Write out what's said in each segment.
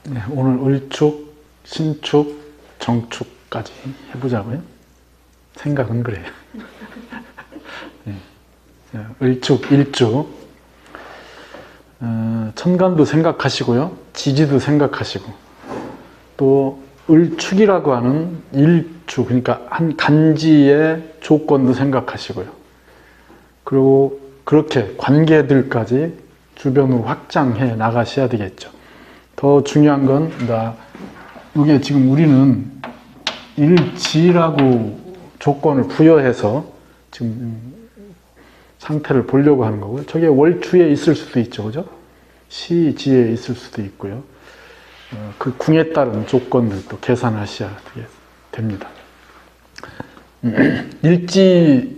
네, 오늘 을축, 신축, 정축까지 해보자고요. 생각은 그래요. 네. 을축, 일축. 천간도 생각하시고요. 지지도 생각하시고. 또 을축이라고 하는 일축, 그러니까 한 간지의 조건도 생각하시고요. 그리고 그렇게 관계들까지 주변으로 확장해 나가셔야 되겠죠. 더 중요한 건, 이게 지금 우리는 일지라고 조건을 부여해서 지금 상태를 보려고 하는 거고요. 저게 월추에 있을 수도 있죠. 그죠? 시지에 있을 수도 있고요. 그 궁에 따른 조건들도 계산하셔야 됩니다. 일지의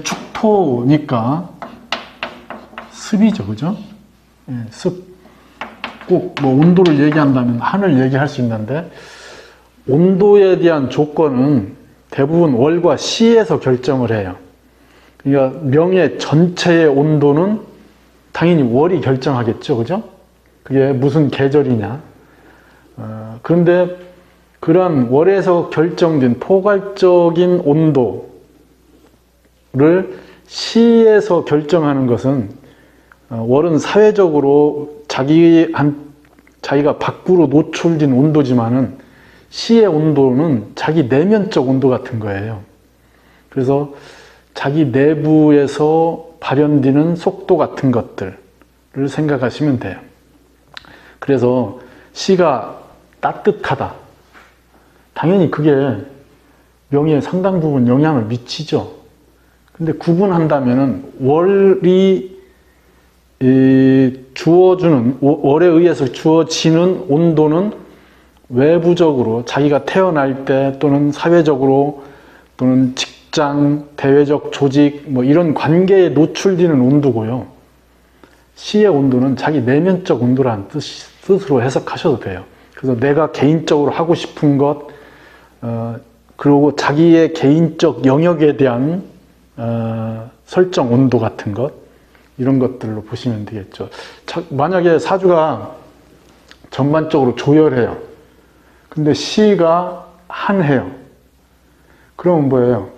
축토니까 습이죠. 그죠? 예, 습. 꼭 뭐 온도를 얘기한다면 한을 얘기할 수 있는데, 온도에 대한 조건은 대부분 월과 시에서 결정을 해요. 그러니까 명의 전체의 온도는 당연히 월이 결정하겠죠. 그죠? 그게 무슨 계절이냐. 그런데 그러한 월에서 결정된 포괄적인 온도를 시에서 결정하는 것은, 월은 사회적으로 자기가 밖으로 노출된 온도지만은 시의 온도는 자기 내면적 온도 같은 거예요. 그래서 자기 내부에서 발현되는 속도 같은 것들을 생각하시면 돼요. 그래서 시가 따뜻하다. 당연히 그게 명의에 상당 부분 영향을 미치죠. 근데 구분한다면은 월이 주어주는, 월에 의해서 주어지는 온도는 외부적으로 자기가 태어날 때 또는 사회적으로 또는 직장, 대외적 조직 뭐 이런 관계에 노출되는 온도고요. 시의 온도는 자기 내면적 온도라는 뜻으로 해석하셔도 돼요. 그래서 내가 개인적으로 하고 싶은 것, 그리고 자기의 개인적 영역에 대한 설정 온도 같은 것, 이런 것들로 보시면 되겠죠. 만약에 사주가 전반적으로 조열해요. 근데 시가 한해요. 그러면 뭐예요?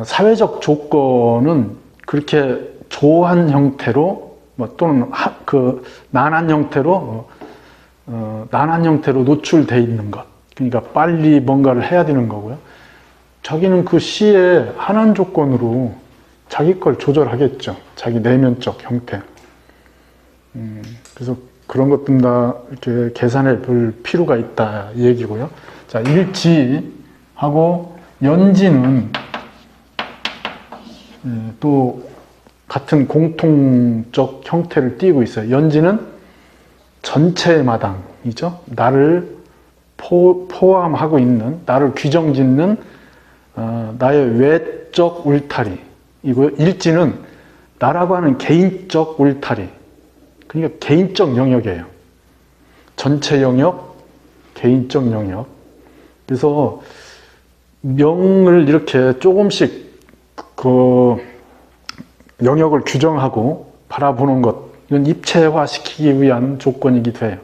사회적 조건은 그렇게 조한 형태로, 또는 난한 형태로, 난한 형태로 노출되어 있는 것. 그러니까 빨리 뭔가를 해야 되는 거고요. 자기는 그 시의 한한 조건으로 자기 걸 조절하겠죠. 자기 내면적 형태. 그래서 그런 것들 다 이렇게 계산해 볼 필요가 있다 이 얘기고요. 자, 일지하고 연지는 또 같은 공통적 형태를 띠고 있어요. 연지는 전체의 마당이죠. 나를 포함하고 있는, 나를 규정짓는 나의 외적 울타리 이고요. 일지는 나라고 하는 개인적 울타리. 그러니까 개인적 영역이에요. 전체 영역, 개인적 영역. 그래서 명을 이렇게 조금씩 그 영역을 규정하고 바라보는 것, 이건 입체화시키기 위한 조건이기도 해요.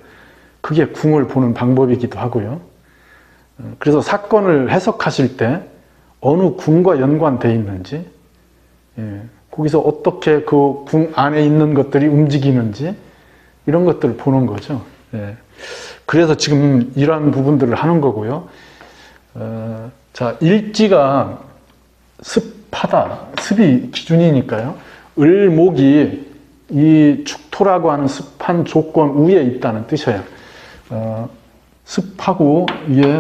그게 궁을 보는 방법이기도 하고요. 그래서 사건을 해석하실 때 어느 궁과 연관되어 있는지, 거기서 어떻게 그 궁 안에 있는 것들이 움직이는지 이런 것들을 보는 거죠. 그래서 지금 이러한 부분들을 하는 거고요. 자, 일지가 습하다. 습이 기준이니까요. 을목이 이 축토라고 하는 습한 조건 위에 있다는 뜻이에요. 습하고 이게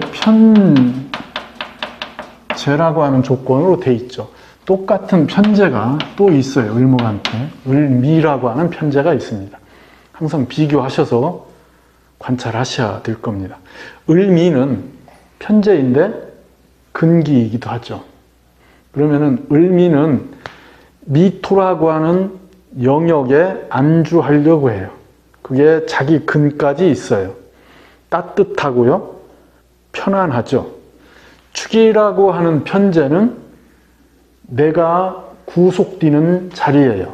편재라고 하는 조건으로 돼 있죠. 똑같은 편재가 또 있어요. 을목한테. 을미라고 하는 편재가 있습니다. 항상 비교하셔서 관찰하셔야 될 겁니다. 을미는 편재인데 근기이기도 하죠. 그러면은 을미는 미토라고 하는 영역에 안주하려고 해요. 그게 자기 근까지 있어요. 따뜻하고요. 편안하죠. 축이라고 하는 편재는 내가 구속되는 자리예요.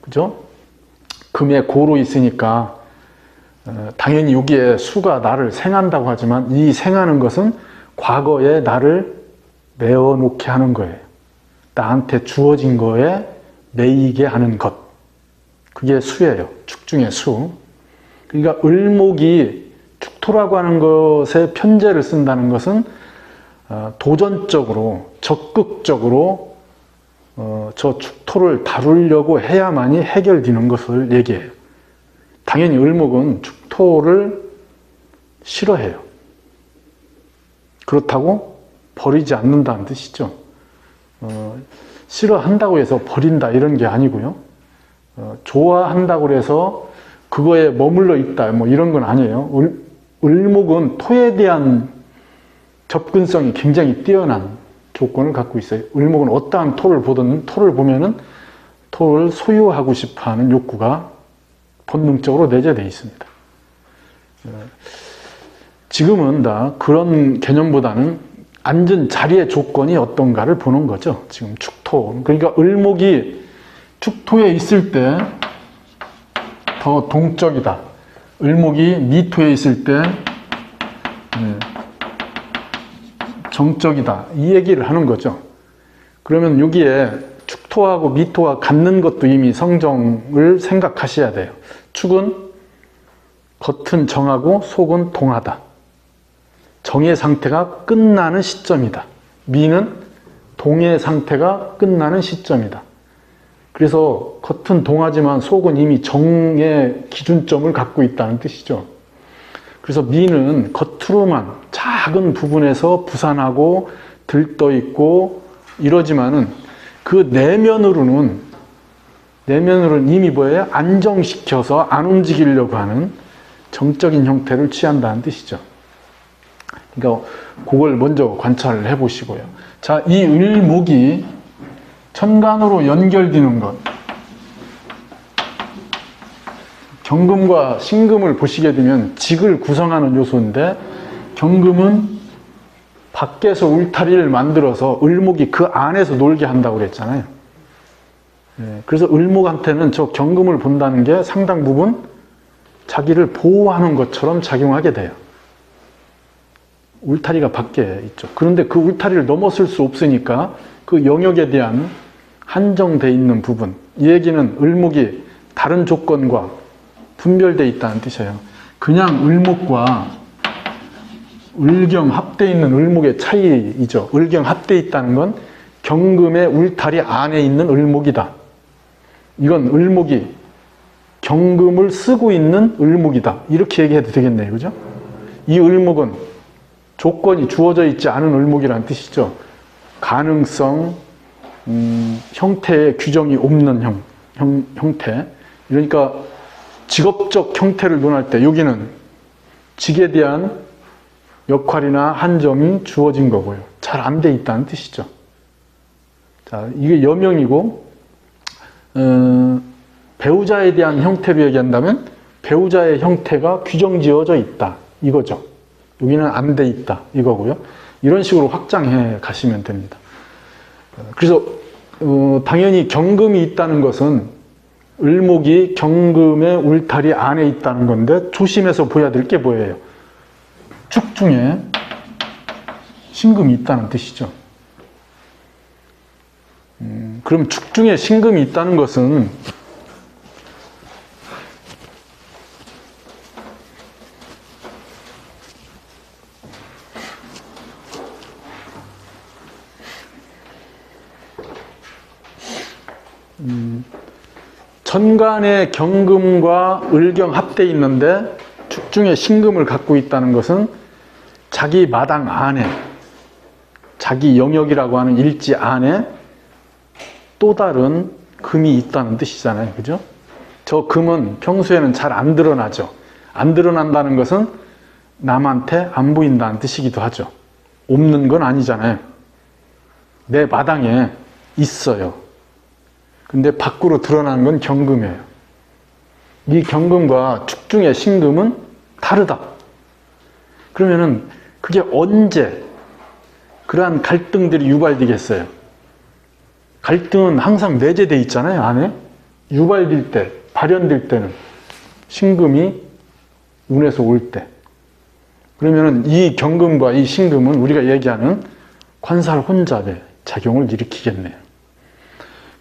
그죠? 금의 고로 있으니까 당연히 여기에 수가 나를 생한다고 하지만 이 생하는 것은 과거에 나를 메어놓게 하는 거예요. 나한테 주어진 거에 매이게 하는 것. 그게 수예요. 축중의 수. 그러니까 을목이 축토라고 하는 것에 편재를 쓴다는 것은 도전적으로 적극적으로 저 축토를 다루려고 해야만이 해결되는 것을 얘기해요. 당연히 을목은 축토를 싫어해요. 그렇다고 버리지 않는다는 뜻이죠. 싫어한다고 해서 버린다 이런 게 아니고요. 좋아한다고 해서 그거에 머물러 있다 뭐 이런 건 아니에요. 을목은 토에 대한 접근성이 굉장히 뛰어난 조건을 갖고 있어요. 을목은 어떠한 토를 보든 토를 보면은 토를 소유하고 싶어하는 욕구가 본능적으로 내재되어 있습니다. 지금은 다 그런 개념보다는 앉은 자리의 조건이 어떤가를 보는 거죠. 지금 축토. 그러니까 을목이 축토에 있을 때 더 동적이다. 을목이 미토에 있을 때 정적이다. 이 얘기를 하는 거죠. 그러면 여기에 축토하고 미토가 갖는 것도 이미 성정을 생각하셔야 돼요. 축은 겉은 정하고 속은 동하다. 정의 상태가 끝나는 시점이다. 미는 동의 상태가 끝나는 시점이다. 그래서 겉은 동하지만 속은 이미 정의 기준점을 갖고 있다는 뜻이죠. 그래서 미는 겉으로만 작은 부분에서 부산하고 들떠있고 이러지만은 그 내면으로는 이미 뭐예요? 안정시켜서 안 움직이려고 하는 정적인 형태를 취한다는 뜻이죠. 그러니까 그걸 먼저 관찰을 해보시고요. 자, 이 을목이 천간으로 연결되는 것. 경금과 신금을 보시게 되면 직을 구성하는 요소인데 경금은 밖에서 울타리를 만들어서 을목이 그 안에서 놀게 한다고 그랬잖아요. 그래서 을목한테는 저 경금을 본다는 게 상당 부분 자기를 보호하는 것처럼 작용하게 돼요. 울타리가 밖에 있죠. 그런데 그 울타리를 넘어설 수 없으니까 그 영역에 대한 한정되어 있는 부분, 이 얘기는 을목이 다른 조건과 분별되어 있다는 뜻이에요. 그냥 을목과 을경 합되어 있는 을목의 차이이죠. 을경 합되어 있다는 건 경금의 울타리 안에 있는 을목이다. 이건 을목이 경금을 쓰고 있는 을목이다. 이렇게 얘기해도 되겠네요. 그죠? 이 을목은 조건이 주어져 있지 않은 을목이라는 뜻이죠. 가능성, 형태의 규정이 없는 형태. 그러니까 직업적 형태를 논할 때 여기는 직에 대한 역할이나 한정이 주어진 거고요. 잘 안 돼 있다는 뜻이죠. 자, 이게 여명이고, 배우자에 대한 형태로 얘기한다면 배우자의 형태가 규정 지어져 있다. 이거죠. 여기는 안 돼 있다. 이거고요. 이런 식으로 확장해 가시면 됩니다. 그래서 당연히 경금이 있다는 것은 을목이 경금의 울타리 안에 있다는 건데 조심해서 보여야 될 게 뭐예요? 축 중에 신금이 있다는 뜻이죠. 그럼 축 중에 신금이 있다는 것은 천간에 경금과 을경 합되어 있는데 축 중에 신금을 갖고 있다는 것은 자기 마당 안에, 자기 영역이라고 하는 일지 안에 또 다른 금이 있다는 뜻이잖아요. 그죠? 저 금은 평소에는 잘 안 드러나죠. 안 드러난다는 것은 남한테 안 보인다는 뜻이기도 하죠. 없는 건 아니잖아요. 내 마당에 있어요. 근데 밖으로 드러나는 건 경금이에요. 이 경금과 축 중의 신금은 다르다. 그러면은 그게 언제 그러한 갈등들이 유발되겠어요? 갈등은 항상 내재되어 있잖아요, 안에. 유발될 때, 발현될 때는 신금이 운에서 올 때. 그러면은 이 경금과 이 신금은 우리가 얘기하는 관살혼잡의 작용을 일으키겠네요.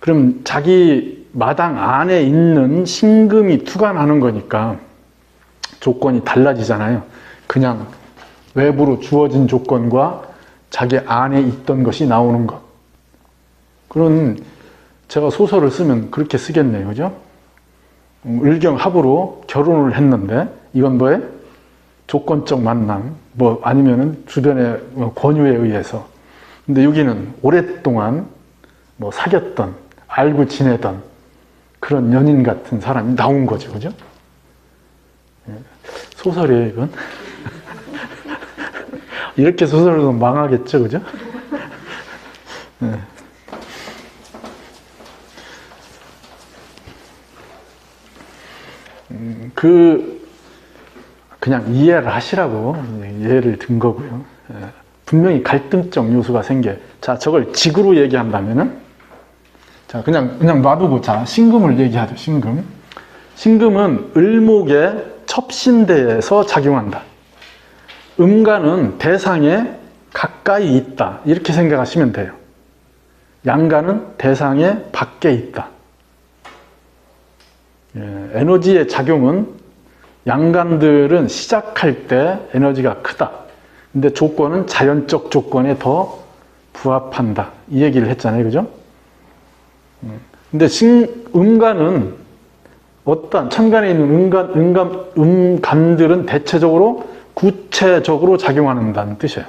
그럼 자기 마당 안에 있는 신금이 투관하는 거니까 조건이 달라지잖아요. 그냥 외부로 주어진 조건과 자기 안에 있던 것이 나오는 것. 그런 제가 소설을 쓰면 그렇게 쓰겠네요. 그죠? 을경합으로 결혼을 했는데 이건 뭐예요? 조건적 만남, 뭐 아니면은 주변의 권유에 의해서. 근데 여기는 오랫동안 뭐 사귀었던, 알고 지내던 그런 연인 같은 사람이 나온 거죠. 그죠? 소설이에요, 이건. 이렇게 소설은 망하겠죠, 그죠? 네. 그냥 이해를 하시라고 예를 든 거고요. 분명히 갈등적 요소가 생겨요. 자, 저걸 직으로 얘기한다면은, 자, 그냥 놔두고, 자, 신금을 얘기하죠, 신금. 신금은 을목의 첩신대에서 작용한다. 음간은 대상에 가까이 있다. 이렇게 생각하시면 돼요. 양간은 대상에 밖에 있다. 에너지의 작용은 양간들은 시작할 때 에너지가 크다. 근데 조건은 자연적 조건에 더 부합한다. 이 얘기를 했잖아요. 그죠? 근데 음간은 어떠한 천간에 있는 음간들은 대체적으로 구체적으로 작용한다는 뜻이에요.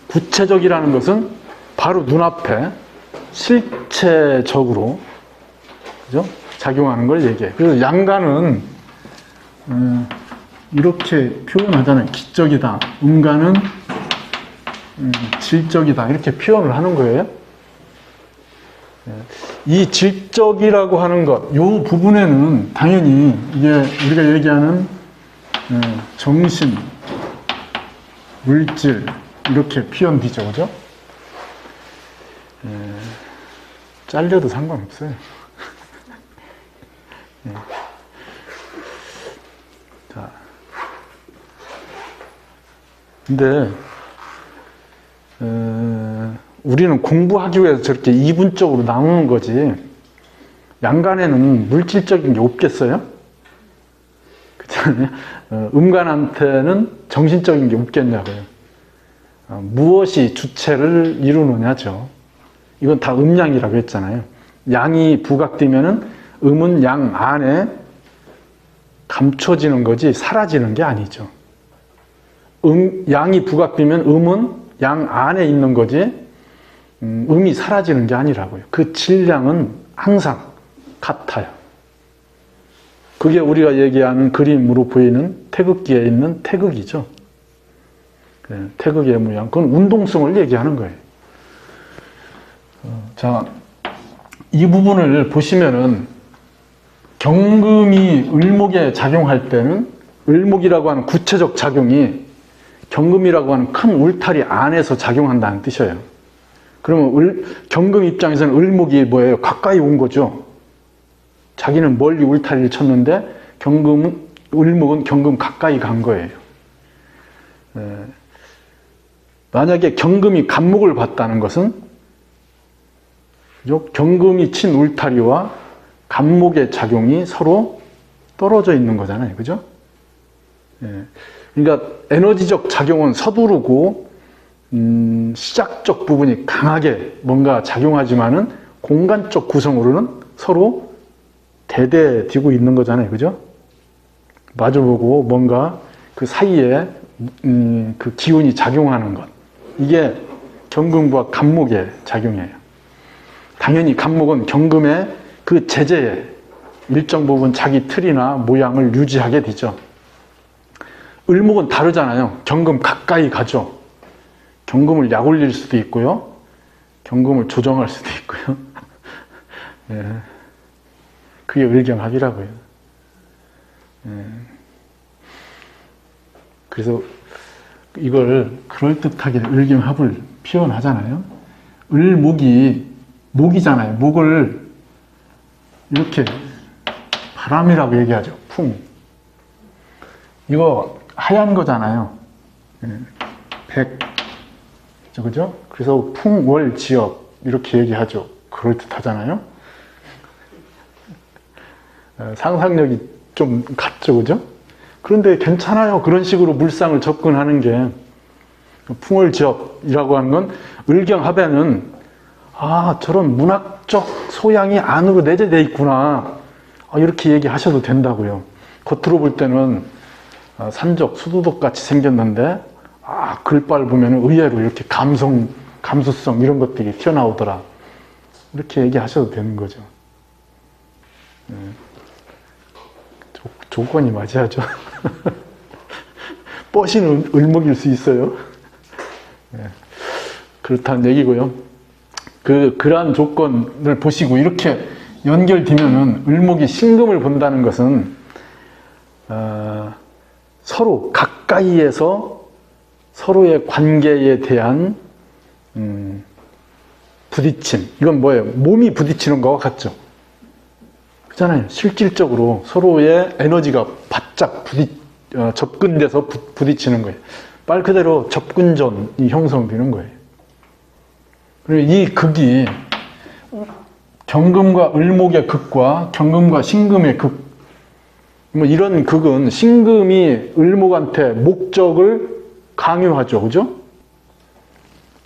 구체적이라는 것은 바로 눈앞에 실체적으로, 그죠? 작용하는 걸 얘기해요. 그래서 양간은 이렇게 표현하잖아요. 기적이다. 음간은 질적이다. 이렇게 표현을 하는 거예요. 이 질적이라고 하는 것, 이 부분에는 당연히 이게 우리가 얘기하는 정신, 물질 이렇게 표현되죠. 그죠? 잘려도 상관없어요. 자, 근데 우리는 공부하기 위해서 저렇게 이분적으로 나누는 거지. 양간에는 물질적인 게 없겠어요? 그렇잖아요. 음간한테는 정신적인 게 없겠냐고요. 무엇이 주체를 이루느냐죠. 이건 다 음양이라고 했잖아요. 양이 부각되면은 음은 양 안에 감춰지는 거지 사라지는 게 아니죠. 양이 부각되면 음은 양 안에 있는 거지 음이 사라지는 게 아니라고요. 그 질량은 항상 같아요. 그게 우리가 얘기하는 그림으로 보이는 태극기에 있는 태극이죠. 태극의 모양. 그건 운동성을 얘기하는 거예요. 자, 이 부분을 보시면은 경금이 을목에 작용할 때는 을목이라고 하는 구체적 작용이 경금이라고 하는 큰 울타리 안에서 작용한다는 뜻이에요. 그러면 경금 입장에서는 을목이 뭐예요? 가까이 온 거죠. 자기는 멀리 울타리를 쳤는데 을목은 경금 가까이 간 거예요. 만약에 경금이 간목을 봤다는 것은 경금이 친 울타리와 간목의 작용이 서로 떨어져 있는 거잖아요. 그죠? 그러니까 에너지적 작용은 서두르고 시작적 부분이 강하게 뭔가 작용하지만은 공간적 구성으로는 서로 대대되고 있는 거잖아요. 그죠? 마주보고 뭔가 그 사이에 그 기운이 작용하는 것. 이게 경금과 간목의 작용이에요. 당연히 간목은 경금의 그 제재에 일정 부분 자기 틀이나 모양을 유지하게 되죠. 을목은 다르잖아요. 경금 가까이 가죠. 경금을 약올릴 수도 있고요. 경금을 조정할 수도 있고요. 그게 을경합이라고요. 그래서 이걸 그럴듯하게 을경합을 표현하잖아요. 목이잖아요. 목을 이렇게 바람이라고 얘기하죠. 풍. 이거 하얀 거잖아요. 백. 그죠? 그래서 풍월지엽 이렇게 얘기하죠. 그럴듯하잖아요. 상상력이 좀 같죠, 그죠? 그런데 괜찮아요. 그런 식으로 물상을 접근하는 게. 풍월지엽이라고 하는 건 을경합에는 저런 문학적 소양이 안으로 내재되어 있구나. 이렇게 얘기하셔도 된다고요. 겉으로 볼 때는 산적, 수도독 같이 생겼는데 글빨 보면 의외로 이렇게 감수성 이런 것들이 튀어나오더라. 이렇게 얘기하셔도 되는 거죠. 조건이 맞아야죠. 뻐시는 을목일 수 있어요. 그렇다는 얘기고요. 그러한 조건을 보시고 이렇게 연결되면은 을목이 신금을 본다는 것은 서로 가까이에서 서로의 관계에 대한 부딪힘. 이건 뭐예요? 몸이 부딪히는 거와 같죠? 그렇잖아요. 실질적으로 서로의 에너지가 바짝 접근돼서 부딪히는 거예요. 말 그대로 접근전이 형성되는 거예요. 그리고 이 극이 경금과 을목의 극과 경금과 신금의 극, 이런 극은 신금이 을목한테 목적을 강요하죠. 그죠?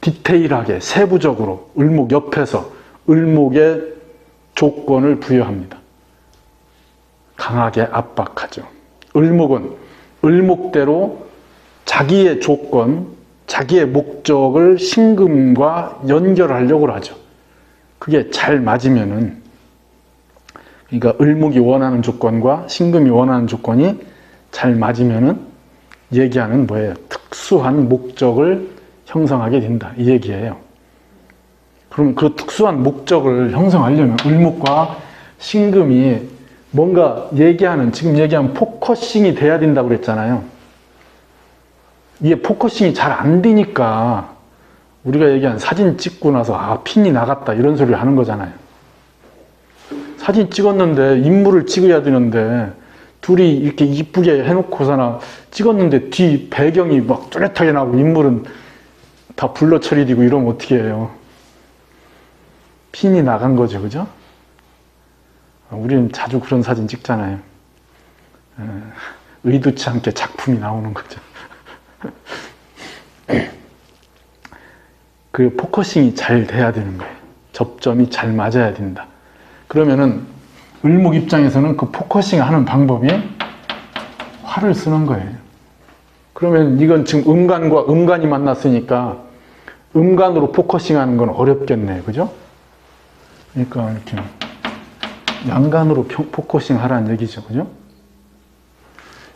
디테일하게 세부적으로 을목 옆에서 을목의 조건을 부여합니다. 강하게 압박하죠. 을목은 을목대로 자기의 조건, 자기의 목적을 신금과 연결하려고 하죠. 그게 잘 맞으면은, 그러니까 을목이 원하는 조건과 신금이 원하는 조건이 잘 맞으면은 얘기하는 뭐예요? 특수한 목적을 형성하게 된다. 이 얘기예요. 그럼 그 특수한 목적을 형성하려면 을목과 신금이 뭔가 지금 얘기하는 포커싱이 돼야 된다고 그랬잖아요. 이게 포커싱이 잘 안 되니까 우리가 얘기한 사진 찍고 나서 핀이 나갔다 이런 소리를 하는 거잖아요. 사진 찍었는데 인물을 찍어야 되는데 둘이 이렇게 이쁘게 해놓고서나 찍었는데 뒤 배경이 막 뚜렷하게 나오고 인물은 다 블러 처리되고 이러면 어떻게 해요? 핀이 나간 거죠. 그죠? 우리는 자주 그런 사진 찍잖아요. 의도치 않게 작품이 나오는 거죠. 그 포커싱이 잘 돼야 되는 거예요. 접점이 잘 맞아야 된다. 그러면은 을목 입장에서는 그 포커싱 하는 방법이 화를 쓰는 거예요. 그러면 이건 지금 음간과 음간이 만났으니까 음간으로 포커싱 하는 건 어렵겠네. 그죠? 그러니까 이렇게 양간으로 포커싱 하라는 얘기죠. 그죠?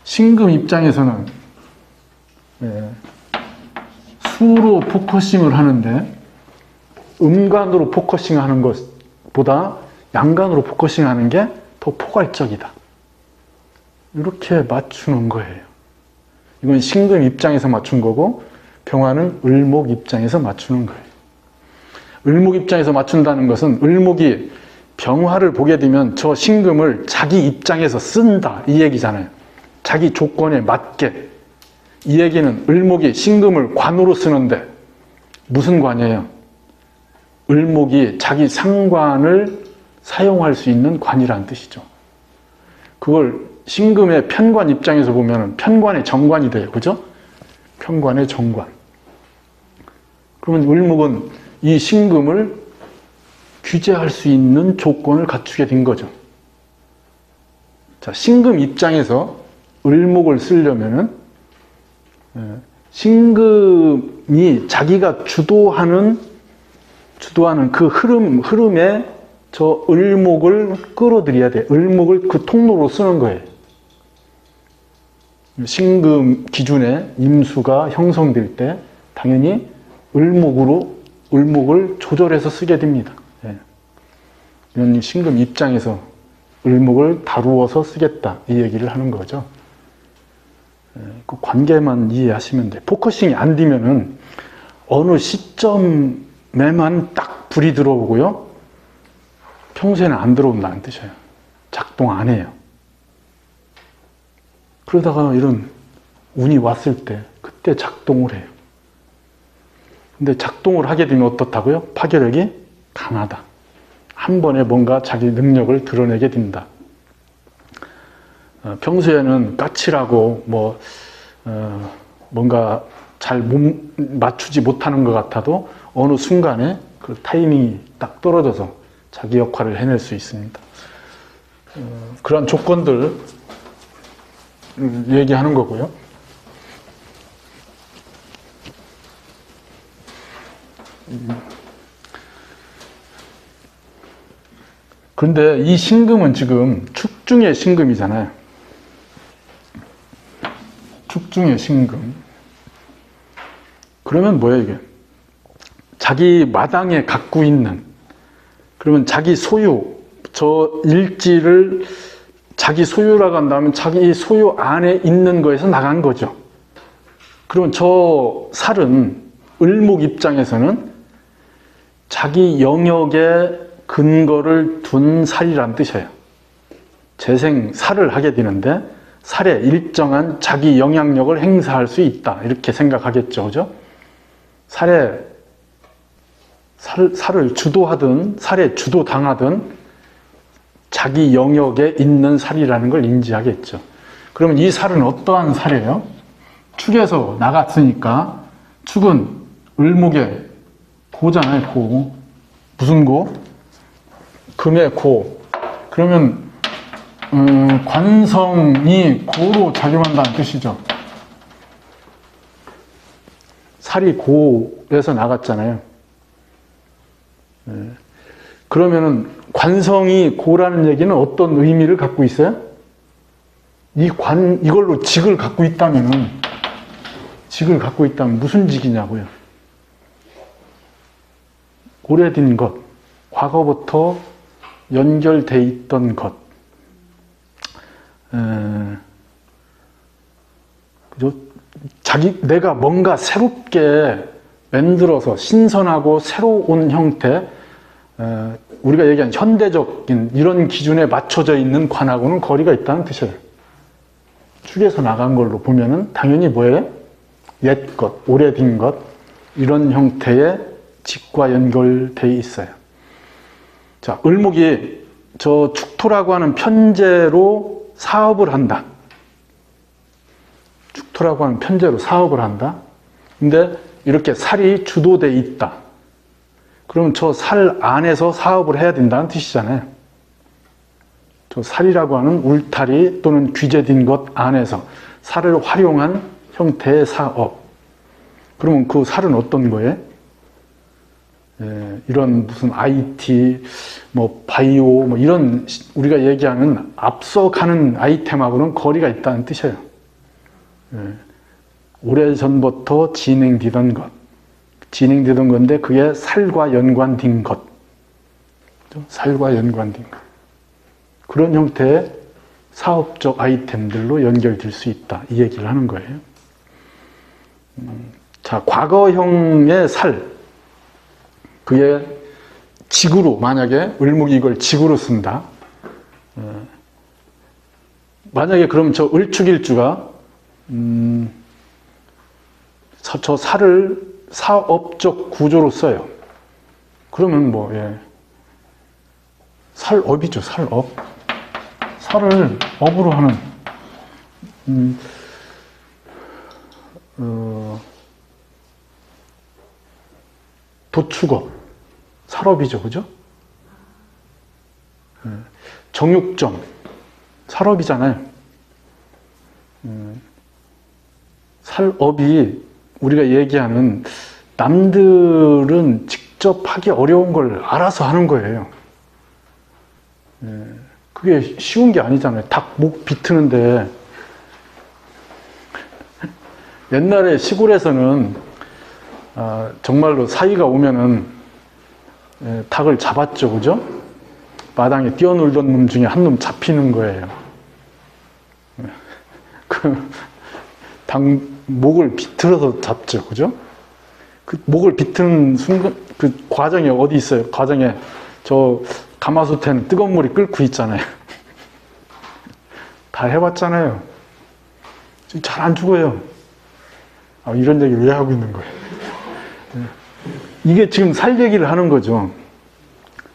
신금 입장에서는 수로 포커싱을 하는데 음간으로 포커싱 하는 것보다 양간으로 포커싱 하는 게 더 포괄적이다. 이렇게 맞추는 거예요. 이건 신금 입장에서 맞춘 거고 병화는 을목 입장에서 맞추는 거예요. 을목 입장에서 맞춘다는 것은 을목이 병화를 보게 되면 저 신금을 자기 입장에서 쓴다 이 얘기잖아요. 자기 조건에 맞게. 이 얘기는 을목이 신금을 관으로 쓰는데 무슨 관이에요? 을목이 자기 상관을 사용할 수 있는 관이라는 뜻이죠. 그걸 신금의 편관 입장에서 보면 편관의 정관이 돼요. 그죠? 편관의 정관. 그러면 을목은 이 신금을 규제할 수 있는 조건을 갖추게 된 거죠. 자, 신금 입장에서 을목을 쓰려면은 신금이 자기가 주도하는 그 흐름에 저 을목을 끌어들여야 돼. 을목을 그 통로로 쓰는 거예요. 신금 기준에 임수가 형성될 때 당연히 을목을 조절해서 쓰게 됩니다. 이런 신금 입장에서 을목을 다루어서 쓰겠다 이 얘기를 하는 거죠. 그 관계만 이해하시면 돼요. 포커싱이 안 되면은 어느 시점에만 딱 불이 들어오고요. 평소에는 안 들어온다는 뜻이에요. 작동 안 해요. 그러다가 이런 운이 왔을 때 그때 작동을 해요. 근데 작동을 하게 되면 어떻다고요? 파괴력이 강하다. 한 번에 뭔가 자기 능력을 드러내게 된다. 평소에는 까칠하고 뭔가 잘 맞추지 못하는 것 같아도 어느 순간에 그 타이밍이 딱 떨어져서 자기 역할을 해낼 수 있습니다. 그런 조건들 얘기하는 거고요. 그런데 이 신금은 지금 축중의 신금이잖아요. 축중의 신금. 그러면 뭐예요, 이게? 자기 마당에 갖고 있는, 그러면 자기 소유, 저 일지를 자기 소유라고 한다면 자기 소유 안에 있는 거에서 나간 거죠. 그러면 저 살은 을목 입장에서는 자기 영역에 근거를 둔 살이란 뜻이에요. 재생 살을 하게 되는데 살에 일정한 자기 영향력을 행사할 수 있다. 이렇게 생각하겠죠. 그죠? 살을 주도하든 살에 주도당하든 자기 영역에 있는 살이라는 걸 인지하겠죠. 그러면 이 살은 어떠한 살이에요? 축에서 나갔으니까 축은 을목의 고잖아요. 고. 무슨 고? 금의 고. 그러면 관성이 고로 작용한다는 뜻이죠. 살이 고에서 나갔잖아요. 그러면은 관성이 고라는 얘기는 어떤 의미를 갖고 있어요? 이걸로 직을 갖고 있다면은, 직을 갖고 있다면 무슨 직이냐고요? 오래된 것, 과거부터 연결돼 있던 것. 그죠? 내가 뭔가 새롭게 만들어서 신선하고 새로운 형태, 우리가 얘기한 현대적인 이런 기준에 맞춰져 있는 관하고는 거리가 있다는 뜻이에요. 축에서 나간 걸로 보면은 당연히 뭐예요? 옛 것, 오래된 것, 이런 형태의 직과 연결돼 있어요. 자, 을목이 저 축토라고 하는 편재로 사업을 한다. 축토라고 하는 편재로 사업을 한다. 근데 이렇게 살이 주도돼 있다. 그러면 저 살 안에서 사업을 해야 된다는 뜻이잖아요. 저 살이라고 하는 울타리 또는 귀재된 것 안에서 살을 활용한 형태의 사업. 그러면 그 살은 어떤 거예요? 이런 무슨 IT, 바이오, 이런 우리가 얘기하는 앞서가는 아이템하고는 거리가 있다는 뜻이에요. 오래전부터 진행되던 건데 그게 살과 연관된 것. 살과 연관된 것. 그런 형태의 사업적 아이템들로 연결될 수 있다. 이 얘기를 하는 거예요. 자, 과거형의 살. 그게 직으로, 만약에 을목이 이걸 직으로 쓴다. 만약에 그럼 저 을축일주가 저 살을 사업적 구조로 써요. 그러면 살업이죠, 살업. 살을 업으로 하는 도축업, 살업이죠, 그죠? 정육점, 살업이잖아요. 살업이 우리가 얘기하는 남들은 직접 하기 어려운 걸 알아서 하는 거예요. 그게 쉬운 게 아니잖아요. 닭 목 비트는데 옛날에 시골에서는 정말로 사이가 오면은 닭을 잡았죠, 그죠? 마당에 뛰어놀던 놈 중에 한 놈 잡히는 거예요. 목을 비틀어서 잡죠. 그죠? 그 목을 비트는 순간, 그 과정이 어디 있어요? 과정에 저 가마솥에는 뜨거운 물이 끓고 있잖아요. 다 해봤잖아요. 지금 잘 안 죽어요. 이런 얘기를 왜 하고 있는 거예요? 이게 지금 살 얘기를 하는 거죠.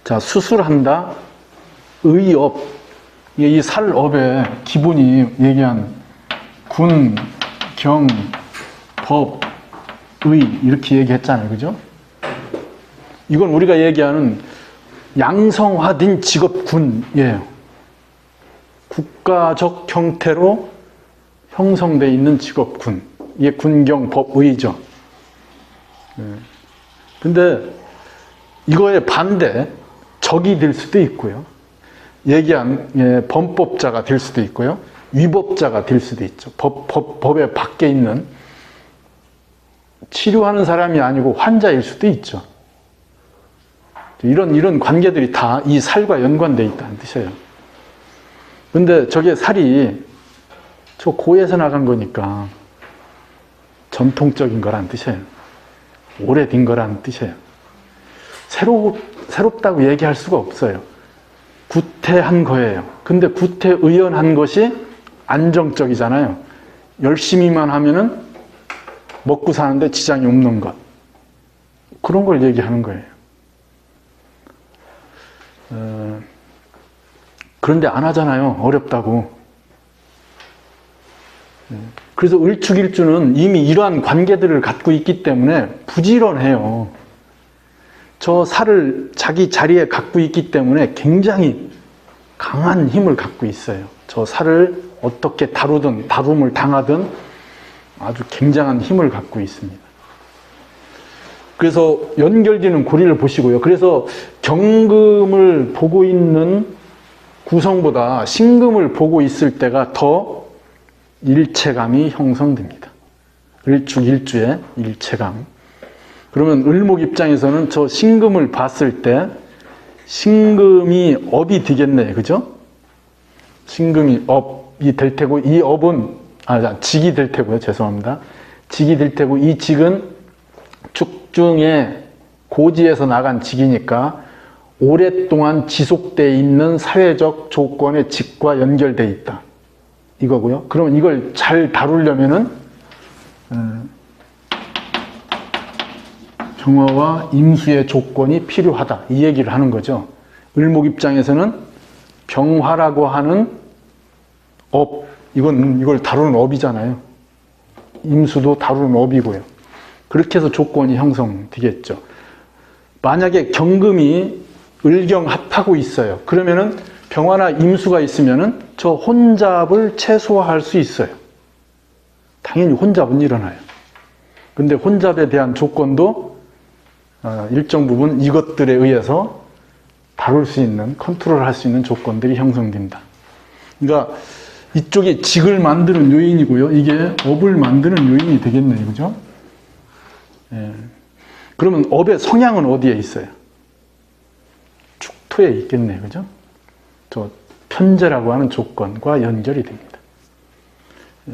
자, 수술한다, 의업. 이 살업의 기본이 얘기한 군, 경, 법, 의 이렇게 얘기했잖아요. 그죠? 이건 우리가 얘기하는 양성화된 직업군이에요. 국가적 형태로 형성되어 있는 직업군. 이게 군경, 법, 의죠. 근데 이거에 반대, 적이 될 수도 있고요. 얘기한 범법자가 될 수도 있고요. 위법자가 될 수도 있죠. 법의 밖에 있는 치료하는 사람이 아니고 환자일 수도 있죠. 이런 관계들이 다 이 살과 연관되어 있다는 뜻이에요. 근데 저게 살이 저 고에서 나간 거니까 전통적인 거란 뜻이에요. 오래된 거란 뜻이에요. 새롭다고 얘기할 수가 없어요. 구태한 거예요. 근데 구태의연한 것이 안정적이잖아요. 열심히만 하면은 먹고 사는데 지장이 없는 것. 그런 걸 얘기하는 거예요. 그런데 안 하잖아요. 어렵다고. 그래서 을축일주는 이미 이러한 관계들을 갖고 있기 때문에 부지런해요. 저 살을 자기 자리에 갖고 있기 때문에 굉장히 강한 힘을 갖고 있어요. 저 살을 어떻게 다루든 다룸을 당하든 아주 굉장한 힘을 갖고 있습니다. 그래서 연결되는 고리를 보시고요. 그래서 경금을 보고 있는 구성보다 신금을 보고 있을 때가 더 일체감이 형성됩니다. 을축일주의 일체감. 그러면 을목 입장에서는 저 신금을 봤을 때 신금이 업이 되겠네. 그죠? 신금이 업이 될 테고 이 업은 직이 될 테고요. 죄송합니다. 직이 될 테고 이 직은 축중의 고지에서 나간 직이니까 오랫동안 지속되어 있는 사회적 조건의 직과 연결되어 있다. 이거고요. 그러면 이걸 잘 다루려면은 병화와 임수의 조건이 필요하다. 이 얘기를 하는 거죠. 을목 입장에서는 병화라고 하는 업, 이걸 다루는 업이잖아요. 임수도 다루는 업이고요. 그렇게 해서 조건이 형성되겠죠. 만약에 경금이 을경합하고 있어요. 그러면은 병화나 임수가 있으면은 저 혼잡을 최소화할 수 있어요. 당연히 혼잡은 일어나요. 근데 혼잡에 대한 조건도 일정 부분 이것들에 의해서 다룰 수 있는, 컨트롤할 수 있는 조건들이 형성된다. 그러니까 이쪽이 직을 만드는 요인이고요. 이게 업을 만드는 요인이 되겠네요. 그죠? 예. 그러면 업의 성향은 어디에 있어요? 축토에 있겠네요. 그죠? 저 편제라고 하는 조건과 연결이 됩니다. 예.